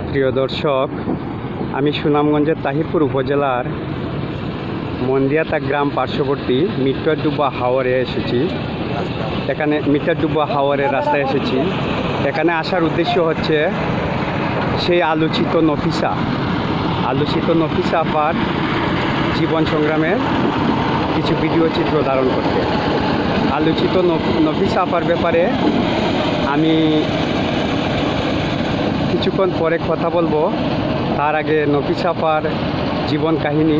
প্রিয় দর্শক, আমি সুনামগঞ্জের তাহিরপুর উপজেলার মন্দিয়াতা গ্রাম পার্শ্ববর্তী মিটারডুবা হাওরে এসেছি। এখানে মিটারডুবা হাওরের রাস্তায় এসেছি। এখানে আসার উদ্দেশ্য হচ্ছে সেই আলোচিত নফিসা আপার জীবন সংগ্রামের কিছু ভিডিও চিত্র ধারণ করতে। আলোচিত নফিসা আপার ব্যাপারে আমি কিছুক্ষণ পরে কথা বলবো। তার আগে নফিসা আপার জীবন কাহিনী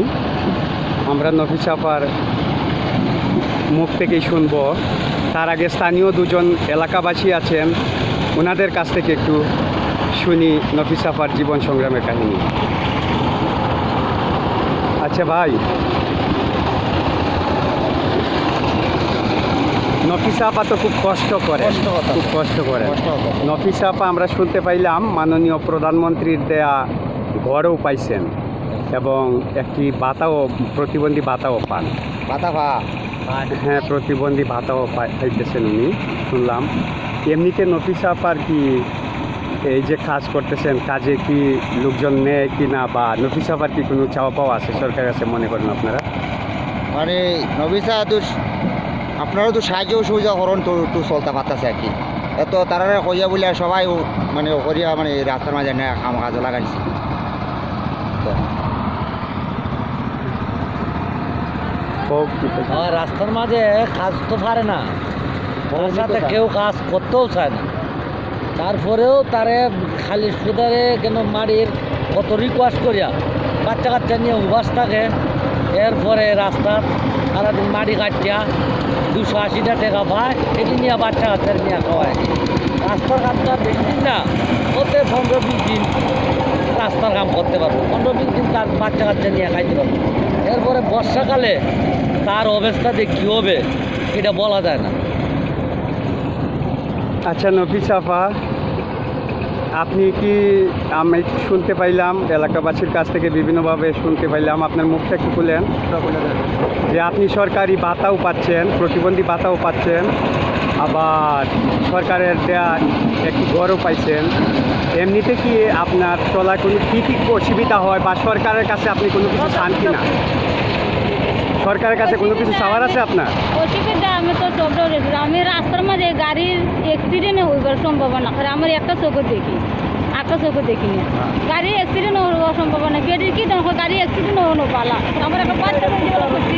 আমরা নফিসা আপার মুখ থেকেই শুনবো। তার আগে স্থানীয় দুজন এলাকাবাসী আছেন, ওনাদের কাছ থেকে একটু শুনি নফিসা আপার জীবন সংগ্রামের কাহিনী। আচ্ছা ভাই, নফিসা আপা তো খুব কষ্ট করে। নফিসা আপা আমরা শুনতে পাইলাম মাননীয় প্রধানমন্ত্রীর দেয়া ঘরও পাইছেন এবং একটি প্রতিবন্ধী ভাতাও পান। হ্যাঁ, প্রতিবন্ধী ভাতাও পাইতেছেন উনি, শুনলাম। এমনিতে নফিসা আপার কি এই যে কাজ করতেছেন, কাজে কি লোকজন নেয় কি না, বা নফিসা আপার কি কোনো চাওয়া পাওয়া আছে সরকারের কাছে মনে করেন আপনারা? মানে নফিসা তো আপনারও তো সাহায্য সুবিধা করুন তো চলতে পারতেছে আর কি। এত তারা কইয়া বলে সবাই মানে করিয়া মানে রাস্তার মাঝে না কাম কাজ লাগাইছে। রাস্তার মাঝে কাজ তো পারে না, ওর সাথে কেউ কাজ করতেও চায় না। তারপরেও তারে খালি সুদারে কেন মাটির কত রিকোয়েস্ট করিয়া বাচ্চা কাচ্চা নিয়ে উপাস থাকে। এরপরে রাস্তার সারাদিন মাটি কাটিয়া 280 টাকা পায়, এটি নিয়ে বাচ্চা কাচ্চা নিয়ে খাওয়ায়। রাস্তার কাজটা বেশি দিন না, ওতে 15-20 দিন রাস্তার কাম করতে পারবো, 15-20 দিন তার বাচ্চা কাচ্চা নিয়ে খাইতে পারবো। এরপরে বর্ষাকালে তার অবস্থাতে কী হবে এটা বলা যায় না। আচ্ছা নফিসা আপা, আপনি কি, আমি শুনতে পাইলাম এলাকাবাসীর কাছ থেকে বিভিন্নভাবে শুনতে পাইলাম, আপনার মুখটা একটু খুলেন, যে আপনি সরকারি ভাতাও পাচ্ছেন, প্রতিবন্ধী ভাতাও পাচ্ছেন, আবার সরকারের দেয়া একটি ঘরও পাইছেন। এমনিতে কি আপনার চলার কোনো কী অসুবিধা হয়, বা সরকারের কাছে আপনি কোনো কিছু চান কি না? সরকারের কাছে কোনো কিছু চাওয়ার আছে আপনার? অসুবিধা আমি তো সবটাও দেখি, আমি রাস্তার মাঝে গাড়ির অ্যাক্সিডেন্ট হইবার সম্ভাবনা, আমার একটা চোখে দেখি, একটা চোখে দেখি না। গাড়ির অ্যাক্সিডেন্ট হওয়ার সম্ভাবনা, পেটের কি দেখো গাড়ির অ্যাক্সিডেন্ট হওয়ানো পালা। আমার একটা বাচ্চা করছি,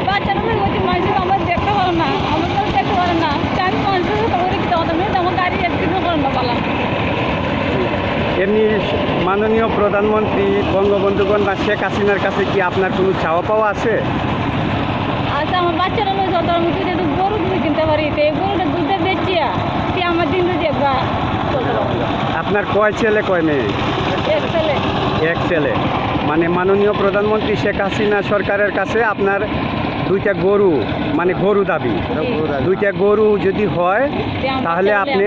বাচ্চারা বলছি মানুষ আমার দেখতে পারো না, আমার তো দেখতে পারে না, আমি মানুষের আমার গাড়ির অ্যাক্সিডেন্ট করেন না পালা। এমনি মাননীয় প্রধানমন্ত্রী বঙ্গবন্ধুগণ বা শেখ হাসিনার কাছে কি আপনার কোনো চাওয়া পাওয়া আছে? আচ্ছা, আমার বাচ্চারা যত আমি একটু গরু দুধ কিনতে পারি, তো এই গরুটা দুধে বেচিয়া তুই আমার দিন দেখবা। আপনার কয় ছেলে কয় মেয়ে? এক ছেলে। মানে মাননীয় প্রধানমন্ত্রী শেখ হাসিনা সরকারের কাছে আপনার দুইটা গরু, মানে গরু দাবি, দুইটা গরু যদি হয় তাহলে আপনি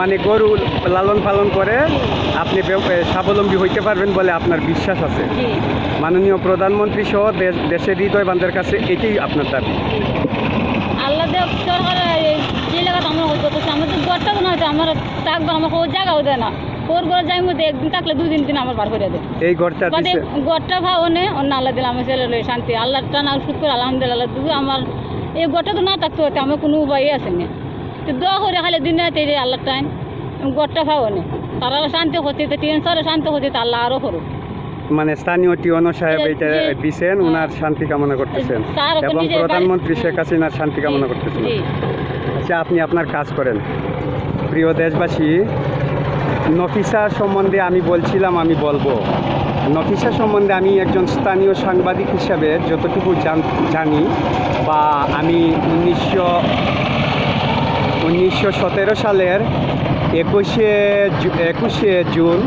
মানে গরু লালন পালন করে আপনি স্বাবলম্বী হইতে পারবেন বলে আপনার বিশ্বাস আছে। মাননীয় প্রধানমন্ত্রী সহ দেশের হৃদয়বানদের কাছে এটাই আপনার দাবি। আল্লাহ দেব সরকার যে জায়গাটা আমার আমার তো গড়টা না হয়তো আমার থাকবো, আমার কোনো জায়গাও দেয় না। ওর ঘরে যাই মধ্যে একদিন থাকলে 2 দিন আমার বার করে দেয়। এই গড়টা ভাও নে অন্য আল্লাহ দিল আমার ছেলে লই শান্তি, আল্লাহটা না শুক্র আলহামদুলিল্লাহ। আমার এই গড়টা তো না থাকতে হতো, আমার কোনো উপায় আছে না। তো দোয়া করে খালি দিন রাতে আল্লাহ টাইম গড়টা ভাও নে, তারা শান্তি হচ্ছে, তো টিএনসারে শান্তি হচ্ছে, তা আল্লাহ আরও করুক। মানে স্থানীয় টিওনো সাহেব এটা দিচ্ছেন, ওনার শান্তি কামনা করতেছেন এবং প্রধানমন্ত্রী শেখ হাসিনার শান্তি কামনা করতেছেন। আচ্ছা, আপনি আপনার কাজ করেন। প্রিয় দেশবাসী, নফিসা সম্বন্ধে আমি বলবো। নফিসা সম্বন্ধে আমি একজন স্থানীয় সাংবাদিক হিসাবে যতটুকু জানি, বা আমি 1917 সালের 21শে জুন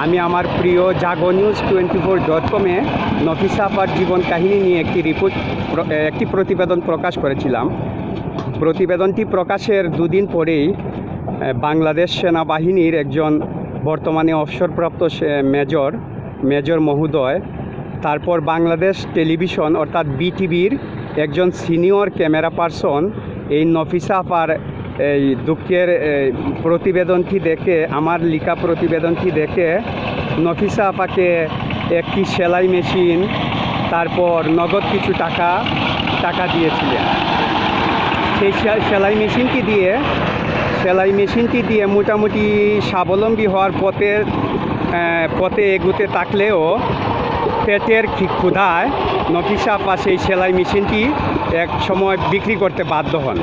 আমি আমার প্রিয় jagonews24.com-এ নফিসা আপার জীবন কাহিনী নিয়ে একটি প্রতিবেদন প্রকাশ করেছিলাম। প্রতিবেদনটি প্রকাশের 2 দিন পরেই বাংলাদেশ সেনাবাহিনীর একজন বর্তমানে অবসরপ্রাপ্ত মেজর মহোদয়, তারপর বাংলাদেশ টেলিভিশন অর্থাৎ বিটিভির একজন সিনিয়র ক্যামেরা পার্সন এই নফিসা আপার এই দুঃখের প্রতিবেদনটি দেখে, আমার লেখা প্রতিবেদনটি দেখে নফিসা আপাকে একটি সেলাই মেশিন, তারপর নগদ কিছু টাকা দিয়েছিলেন। সেই সেলাই মেশিনটি দিয়ে মোটামুটি স্বাবলম্বী হওয়ার পথে এগুতে থাকলেও পেটের ক্ষুধায় নফিসা আপা সেই সেলাই মেশিনটি এক সময় বিক্রি করতে বাধ্য হন।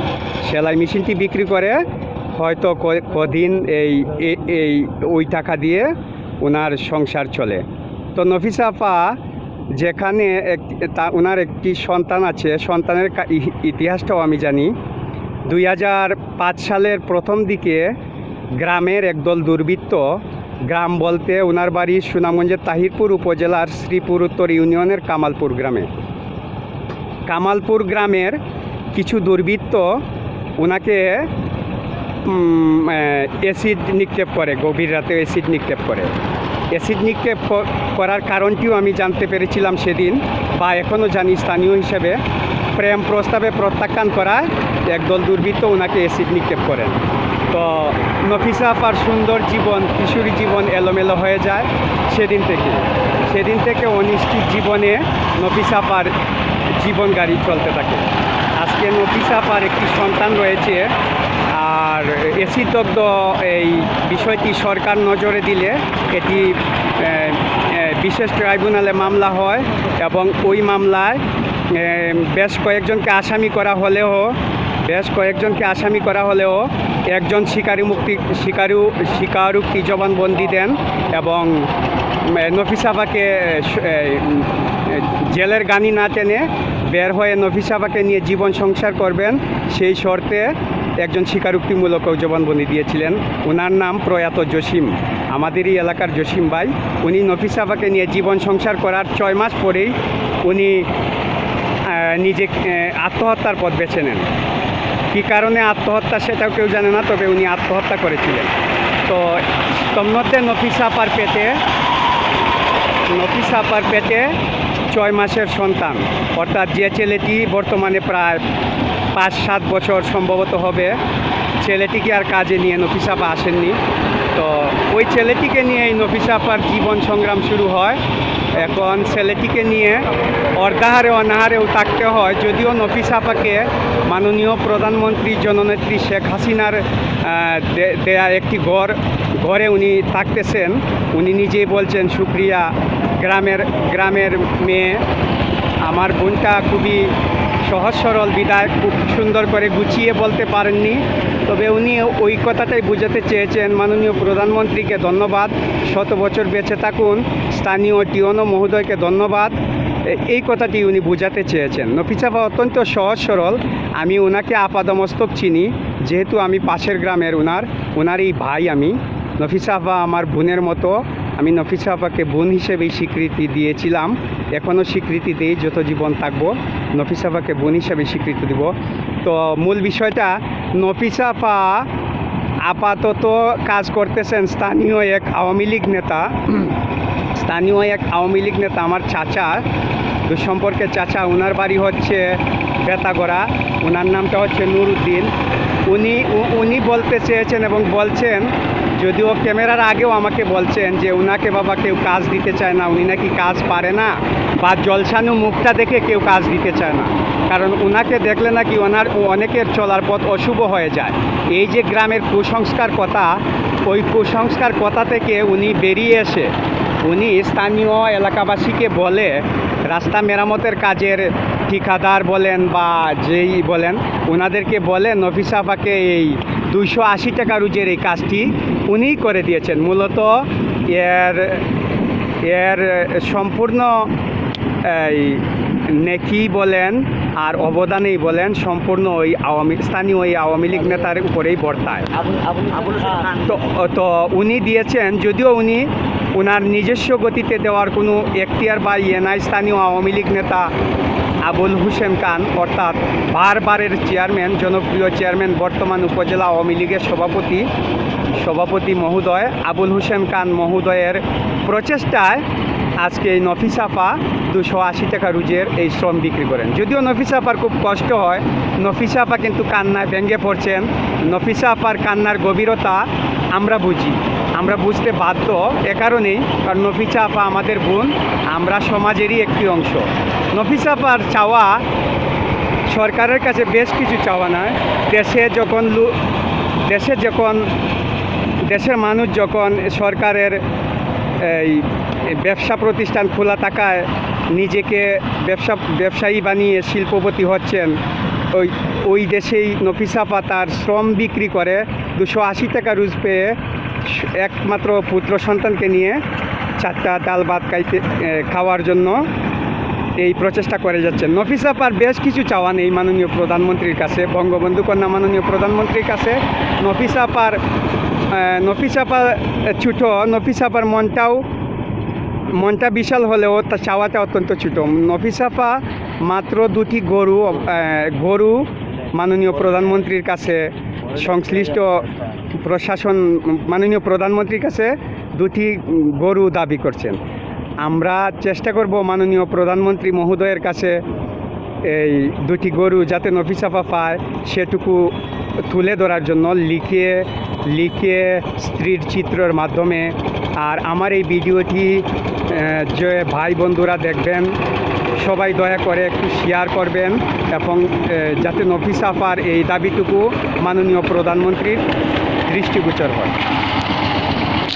সেলাই মেশিনটি বিক্রি করে হয়তো কদিন এই ওই টাকা দিয়ে ওনার সংসার চলে। তো নফিসা আপা যেখানে ওনার একটি সন্তান আছে, সন্তানের ইতিহাসটাও আমি জানি। 2005 সালের প্রথম দিকে গ্রামের একদল দুর্বৃত্ত, গ্রাম বলতে ওনার বাড়ি সুনামগঞ্জের তাহিরপুর উপজেলার শ্রীপুর উত্তর ইউনিয়নের কামালপুর গ্রামের কিছু দুর্বৃত্ত ওনাকে অ্যাসিড নিক্ষেপ করে, গভীর রাতে অ্যাসিড নিক্ষেপ করে। অ্যাসিড নিক্ষেপ করার কারণটিও আমি জানতে পেরেছিলাম সেদিন, বা এখনও জানি। স্থানীয় হিসেবে প্রেম প্রস্তাবে প্রত্যাখ্যান করায় একদল দুর্বৃত্ত ওনাকে অ্যাসিড নিক্ষেপ করেন। তো নফিসা আপার সুন্দর জীবন, কিশোরী জীবন এলোমেলো হয়ে যায় সেদিন থেকে অনিশ্চিত জীবনে নফিসা আপার জীবন গাড়ি চলতে থাকে। আজকে নফিসা আপার একটি সন্তান রয়েছে, আর অ্যাসিডদগ্ধ এই বিষয়টি সরকার নজরে দিলে এটি বিশেষ ট্রাইব্যুনালে মামলা হয়, এবং ওই মামলায় বেশ কয়েকজনকে আসামি করা হলেও একজন স্বীকারোক্তি জবানবন্দি দেন, এবং নফিসা আপাকে জেলের গানি না টেনে বের হয়ে নফিসা আপাকে নিয়ে জীবন সংসার করবেন সেই শর্তে একজন স্বীকারোক্তিমূলক জবানবন্দি দিয়েছিলেন। ওনার নাম প্রয়াত জসিম, আমাদেরই এলাকার জসিম ভাই। উনি নফিসা আপাকে নিয়ে জীবন সংসার করার 6 মাস পরেই উনি নিজে আত্মহত্যার পথ বেছে নেন। কী কারণে আত্মহত্যা সেটাও কেউ জানে না, তবে উনি আত্মহত্যা করেছিলেন। তো তন্মধ্যে নফিসা আপার পেটে 6 মাসের সন্তান, অর্থাৎ যে ছেলেটি বর্তমানে প্রায় 5-7 বছর সম্ভবত হবে, ছেলেটিকে আর কাজে নিয়ে নফিসা আপা আসেননি। তো ওই ছেলেটিকে নিয়েই নফিসা আপার জীবন সংগ্রাম শুরু হয়। এখন ছেলেটিকে নিয়ে অর্ধাহারে অনাহারেও থাকতে হয়। যদিও নফিসা আপাকে মাননীয় প্রধানমন্ত্রী জননেত্রী শেখ হাসিনার দেয়া একটি ঘরে উনি থাকতেছেন। উনি নিজেই বলছেন, শুক্রিয়া, গ্রামের মেয়ে, আমার বোনটা খুবই সহজ সরল বিদায় খুব সুন্দর করে গুছিয়ে বলতে পারেননি, তবে উনি ওই কথাটাই বোঝাতে চেয়েছেন। মাননীয় প্রধানমন্ত্রীকে ধন্যবাদ, 100 বছর বেঁচে থাকুন, স্থানীয় টিওনো মহোদয়কে ধন্যবাদ, এই কথাটি উনি বোঝাতে চেয়েছেন। নফিসা আপা অত্যন্ত সহজ সরল। আমি ওনাকে আপাদমস্তক চিনি, যেহেতু আমি পাশের গ্রামের ওনারই ভাই। আমি নফিসা আপা আমার বোনের মতো। আমি নফিসা আপাকে বোন হিসেবেই স্বীকৃতি দিয়েছিলাম, এখনও স্বীকৃতি দিই, যত জীবন থাকবো নফিসা আপাকে বোন হিসেবে স্বীকৃতি দেব। তো মূল বিষয়টা, নফিসা আপা আপাতত কাজ করতেছেন স্থানীয় এক আওয়ামী লীগ নেতা, আমার চাচা, দুঃসম্পর্কে চাচা। ওনার বাড়ি হচ্ছে বেতাগড়া, ওনার নামটা হচ্ছে নুরুদ্দিন। উনি বলতে চেয়েছেন এবং বলছেন, যদিও ক্যামেরার আগেও আমাকে বলছেন যে ওনাকে বাবা কেউ কাজ দিতে চায় না, উনি নাকি কাজ পারে না, বা জলসানো মুখটা দেখে কেউ কাজ দিতে চায় না, কারণ ওনাকে দেখলে নাকি অনেকের চলার পথ অশুভ হয়ে যায়। এই যে গ্রামের কুসংস্কার কথা, ওই কুসংস্কার কথা থেকে উনি বেরিয়ে এসে উনি স্থানীয় এলাকাবাসীকে বলে, রাস্তা মেরামতের কাজের ঠিকাদার বলেন বা যেই বলেন, ওনাদেরকে বলে নফিসা আপাকে এই 280 টাকা রোজের এই কাজটি উনিই করে দিয়েছেন। মূলত এর সম্পূর্ণ এই নেকি বলেন আর অবদানেই বলেন সম্পূর্ণ ওই স্থানীয় ওই আওয়ামী লীগ নেতার উপরেই বর্তায়। তো উনি দিয়েছেন, যদিও উনি ওনার নিজস্ব গতিতে দেওয়ার কোনো এখতিয়ার বা নাই। স্থানীয় আওয়ামী লীগ নেতা আবুল হোসেন খান, অর্থাৎ বারবারের চেয়ারম্যান, জনপ্রিয় চেয়ারম্যান, বর্তমান উপজেলা আওয়ামী লীগের সভাপতি মহোদয় আবুল হোসেন খান মহোদয়ের প্রচেষ্টায় আজকে এই নফিসা আপা 280 টাকা রোজের এই শ্রম বিক্রি করেন। যদিও নফিসা আপার খুব কষ্ট হয়, নফিসা আপা কিন্তু কান্নায় ভেঙে পড়ছেন। নফিসা আপার কান্নার গভীরতা আমরা বুঝি, আমরা বুঝতে বাধ্য এ কারণেই, কারণ নফিসা আপা আমাদের বোন, আমরা সমাজেরই একটি অংশ। নফিসা আপার চাওয়া সরকারের কাছে বেশ কিছু চাওয়া নয়। দেশের মানুষ যখন সরকারের এই ব্যবসা প্রতিষ্ঠান খোলা থাকায় নিজেকে ব্যবসায়ী বানিয়ে শিল্পপতি হচ্ছেন, ওই দেশেই নফিসা আপা তার শ্রম বিক্রি করে 280 টাকা রোজ পেয়ে একমাত্র পুত্র সন্তানকে নিয়ে 4টা ডাল ভাত খাওয়ার জন্য এই প্রচেষ্টা করে যাচ্ছেন। নফিসা আপার বেশ কিছু চাওয়া নেই মাননীয় প্রধানমন্ত্রীর কাছে, বঙ্গবন্ধু কন্যা মাননীয় প্রধানমন্ত্রীর কাছে। নফিসা আপা ছোটো, নফিসা আপার মনটা বিশাল হলেও তার চাওয়াটা অত্যন্ত ছোটো। নফিসা আপা মাত্র 2টি গরু মাননীয় প্রধানমন্ত্রীর কাছে, সংশ্লিষ্ট প্রশাসন মাননীয় প্রধানমন্ত্রীর কাছে 2টি গরু দাবি করছেন। আমরা চেষ্টা করব মাননীয় প্রধানমন্ত্রী মহোদয়ের কাছে এই 2টি গরু যাতে নফিসা আপা পায় সেটুকু তুলে ধরার জন্য লিখে স্ত্রীর চিত্রের মাধ্যমে। আর আমার এই ভিডিওটি যে ভাই বন্ধুরা দেখবেন সবাই দয়া করে একটু শেয়ার করবেন, এবং যাতে নফিসা আপার এই দাবিটুকু মাননীয় প্রধানমন্ত্রীর দৃষ্টিগোচর হয়।